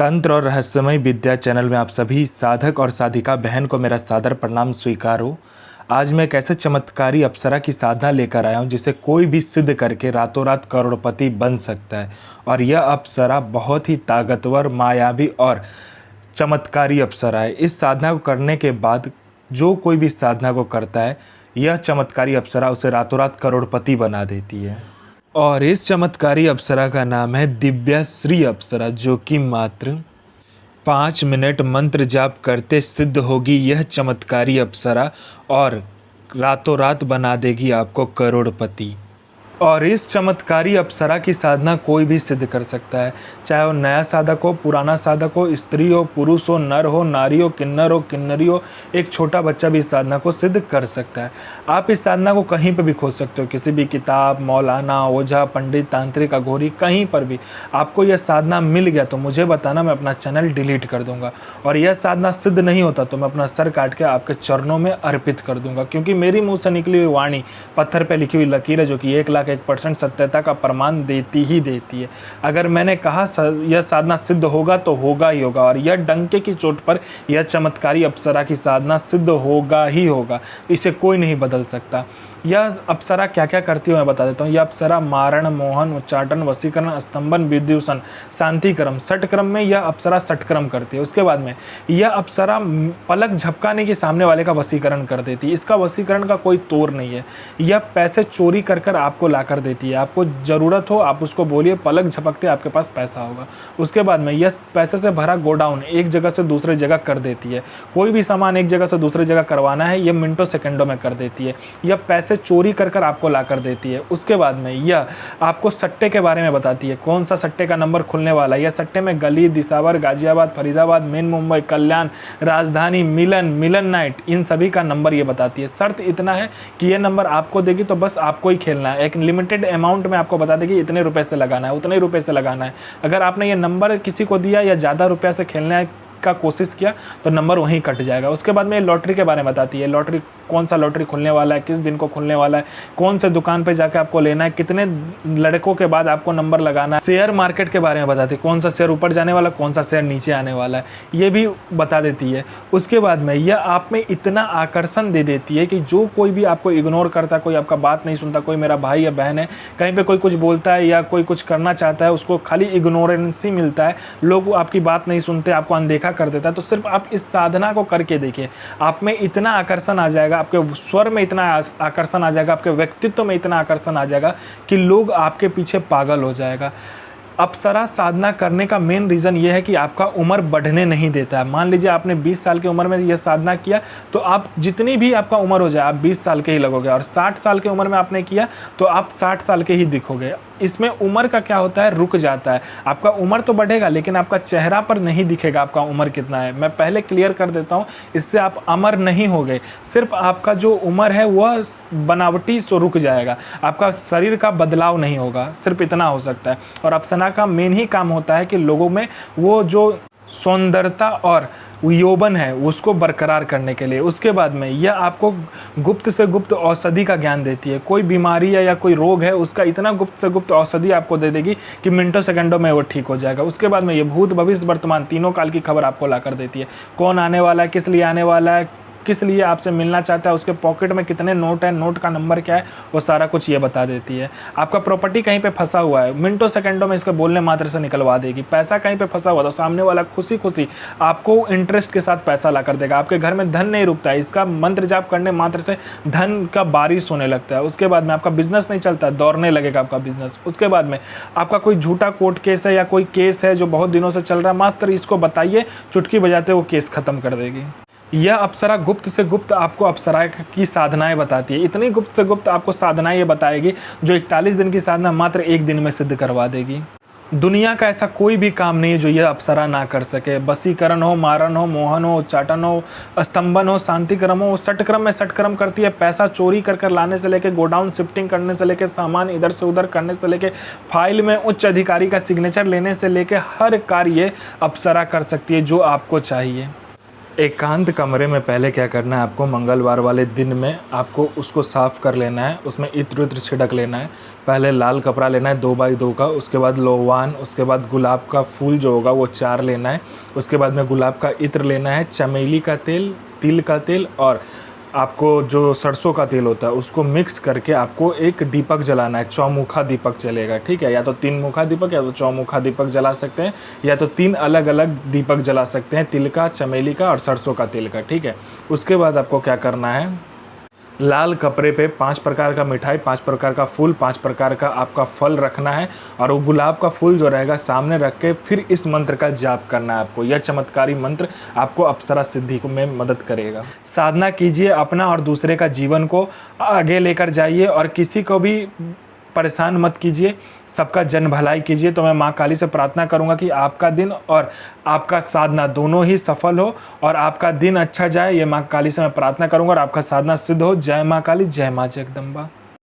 तंत्र और रहस्यमय विद्या चैनल में आप सभी साधक और साधिका बहन को मेरा सादर प्रणाम स्वीकार हो। आज मैं एक ऐसे चमत्कारी अप्सरा की साधना लेकर आया हूँ जिसे कोई भी सिद्ध करके रातों रात करोड़पति बन सकता है। और यह अप्सरा बहुत ही ताकतवर, मायावी और चमत्कारी अप्सरा है। इस साधना को करने के बाद जो कोई भी साधना को करता है, यह चमत्कारी अप्सरा उसे रातों रात करोड़पति बना देती है। और इस चमत्कारी अप्सरा का नाम है दिव्याश्री अप्सरा, जो कि मात्र 5 मिनट मंत्र जाप करते सिद्ध होगी यह चमत्कारी अप्सरा और रातों रात बना देगी आपको करोड़पति। और इस चमत्कारी अप्सरा की साधना कोई भी सिद्ध कर सकता है, चाहे वो नया साधक हो, पुराना साधक हो, स्त्री हो, पुरुष हो, नर हो, नारी हो, किन्नर हो, किन्नरी हो, एक छोटा बच्चा भी इस साधना को सिद्ध कर सकता है। आप इस साधना को कहीं पर भी खोज सकते हो, किसी भी किताब, मौलाना, ओझा, पंडित, तांत्रिक, अघोरी, कहीं पर भी आपको यह साधना मिल गया तो मुझे बताना, मैं अपना चैनल डिलीट कर दूंगा। और यह साधना सिद्ध नहीं होता तो मैं अपना सर काट के आपके चरणों में अर्पित कर दूंगा, क्योंकि मेरी मुँह से निकली हुई वाणी पत्थर पर लिखी हुई लकीर है, जो कि 1,01% सत्यता का प्रमाण देती ही देती है। अगर मैंने कहा यह साधना सिद्ध होगा तो होगा ही होगा, और यह डंके की चोट पर यह चमत्कारी अप्सरा की साधना सिद्ध होगा ही होगा। इसे कोई नहीं बदल सकता। यह अप्सरा क्या क्या करती है मैं बता देता हूँ। यह अप्सरा मारण, मोहन, उच्चाटन, वशीकरण, स्तंभन, विद्युषण, शांतिक्रम, षटक्रम में यह अप्सरा षटक्रम करती है। उसके बाद में यह अप्सरा पलक झपकाने के सामने वाले का वशीकरण कर देती है। इसका वशीकरण का कोई तोड़ नहीं है। यह पैसे चोरी कर कर आपको ला कर देती है। आपको ज़रूरत हो आप उसको बोलिए, पलक झपकते आपके पास पैसा होगा। उसके बाद में यह पैसे से भरा गोडाउन एक जगह से दूसरी जगह कर देती है। कोई भी सामान एक जगह से दूसरी जगह करवाना है, यह मिनटों सेकंडों में कर देती है। यह पैसे चोरी कर कर आपको ला कर देती है। उसके बाद में यह आपको सट्टे के बारे में बताती है, कौन सा सट्टे का नंबर खुलने वाला है। यह सट्टे में गली, दिसावर, गाजियाबाद, फरीदाबाद, मेन मुंबई, कल्याण, राजधानी, मिलन नाइट, इन सभी का नंबर ये बताती है। शर्त इतना है कि ये नंबर आपको देगी तो बस आपको ही खेलना है। एक लिमिटेड अमाउंट में आपको बता देगी इतने रुपए से लगाना है, उतने रुपए से लगाना है। अगर आपने ये नंबर किसी को दिया या ज़्यादा रुपया से खेलने का कोशिश किया तो नंबर वहीं कट जाएगा। उसके बाद में ये लॉटरी के बारे में बताती है, लॉटरी कौन सा लॉटरी खुलने वाला है, किस दिन को खुलने वाला है, कौन से दुकान पे जाके आपको लेना है, कितने लड़कों के बाद आपको नंबर लगाना है। शेयर मार्केट के बारे में बताती है, कौन सा शेयर ऊपर जाने वाला, कौन सा शेयर नीचे आने वाला है, ये भी बता देती है। उसके बाद में यह आप में इतना आकर्षण दे देती है कि जो कोई भी आपको इग्नोर करता है, कोई आपका बात नहीं सुनता, कोई मेरा भाई या बहन है, कहीं पर कोई कुछ बोलता है या कोई कुछ करना चाहता है, उसको खाली इग्नोरेंस ही मिलता है, लोग आपकी बात नहीं सुनते, आपको अनदेखा कर देता है। तो सिर्फ आप इस साधना को करके देखिए, आप में इतना आकर्षण आ जाएगा, आपके स्वर में इतना आकर्षण आ जाएगा, आपके व्यक्तित्व में इतना आकर्षण आ जाएगा कि लोग आपके पीछे पागल हो जाएगा। अप्सरा साधना करने का मेन रीज़न ये है कि आपका उम्र बढ़ने नहीं देता है। मान लीजिए आपने 20 साल की उम्र में यह साधना किया तो आप जितनी भी आपका उम्र हो जाए आप 20 साल के ही लगोगे, और 60 साल की उम्र में आपने किया तो आप 60 साल के ही दिखोगे। इसमें उम्र का क्या होता है, रुक जाता है। आपका उम्र तो बढ़ेगा लेकिन आपका चेहरा पर नहीं दिखेगा आपका उम्र कितना है। मैं पहले क्लियर कर देता हूँ, इससे आप अमर नहीं हो गए, सिर्फ आपका जो उम्र है वह बनावटी सो रुक जाएगा, आपका शरीर का बदलाव नहीं होगा, सिर्फ इतना हो सकता है। और अप्सरा का मेन ही काम होता है कि लोगों में वो जो सौंदर्यता और यौवन है उसको बरकरार करने के लिए। उसके बाद में यह आपको गुप्त से गुप्त औषधि का ज्ञान देती है। कोई बीमारी है या कोई रोग है उसका इतना गुप्त से गुप्त औषधि आपको दे देगी कि मिनटों सेकंडों में वो ठीक हो जाएगा। उसके बाद में ये भूत, भविष्य, वर्तमान तीनों काल की खबर आपको ला कर देती है। कौन आने वाला है, किस लिए आने वाला है, किस लिए आपसे मिलना चाहता है, उसके पॉकेट में कितने नोट है, नोट का नंबर क्या है, वो सारा कुछ ये बता देती है। आपका प्रॉपर्टी कहीं पे फंसा हुआ है, मिनटों सेकंडों में इसके बोलने मात्र से निकलवा देगी। पैसा कहीं पे फंसा हुआ तो सामने वाला खुशी खुशी आपको इंटरेस्ट के साथ पैसा ला कर देगा। आपके घर में धन नहीं रुकता है, इसका मंत्र जाप करने मात्र से धन का बारिश होने लगता है। उसके बाद में आपका बिजनेस नहीं चलता, दौड़ने लगेगा आपका बिजनेस। उसके बाद में आपका कोई झूठा कोर्ट केस है या कोई केस है जो बहुत दिनों से चल रहा है, मात्र इसको बताइए, चुटकी बजाते वो केस खत्म कर देगी। यह अप्सरा गुप्त से गुप्त आपको अप्सरा की साधनाएं बताती है। इतनी गुप्त से गुप्त आपको साधनाएं ये बताएगी जो 41 दिन की साधना मात्र 1 दिन में सिद्ध करवा देगी। दुनिया का ऐसा कोई भी काम नहीं है जो यह अप्सरा ना कर सके। वशीकरण हो, मारण हो, मोहन हो, उच्चाटन हो, स्तंभन हो, शांतिक्रम हो, षटक्रम में षटक्रम करती है। पैसा चोरी कर कर लाने से लेके, गोडाउन शिफ्टिंग करने से लेके, सामान इधर से उधर करने से लेके, फाइल में उच्च अधिकारी का सिग्नेचर लेने से लेके हर कार्य अप्सरा कर सकती है जो आपको चाहिए। एकांत कमरे में पहले क्या करना है आपको, मंगलवार वाले दिन में आपको उसको साफ़ कर लेना है, उसमें इत्र वित्र छिड़क लेना है। पहले लाल कपड़ा लेना है 2x2 का, उसके बाद लोवान, उसके बाद गुलाब का फूल जो होगा वो 4 लेना है, उसके बाद में गुलाब का इत्र लेना है, चमेली का तेल, तिल का तेल और आपको जो सरसों का तेल होता है उसको मिक्स करके आपको एक दीपक जलाना है। चौमुखा दीपक जलेगा, ठीक है, या तो 3 मुखा दीपक या तो चौमुखा दीपक जला सकते हैं, या तो 3 अलग अलग दीपक जला सकते हैं, तिल का, चमेली का और सरसों का तेल का, ठीक है। उसके बाद आपको क्या करना है, लाल कपड़े पे 5 प्रकार का मिठाई, 5 प्रकार का फूल, 5 प्रकार का आपका फल रखना है और वो गुलाब का फूल जो रहेगा सामने रख के फिर इस मंत्र का जाप करना है आपको। यह चमत्कारी मंत्र आपको अप्सरा सिद्धि में मदद करेगा। साधना कीजिए, अपना और दूसरे का जीवन को आगे लेकर जाइए और किसी को भी परेशान मत कीजिए, सबका जन भलाई कीजिए। तो मैं माँ काली से प्रार्थना करूँगा कि आपका दिन और आपका साधना दोनों ही सफल हो और आपका दिन अच्छा जाए। ये माँ काली से मैं प्रार्थना करूँगा और आपका साधना सिद्ध हो। जय माँ काली, जय माँ जगदम्बा।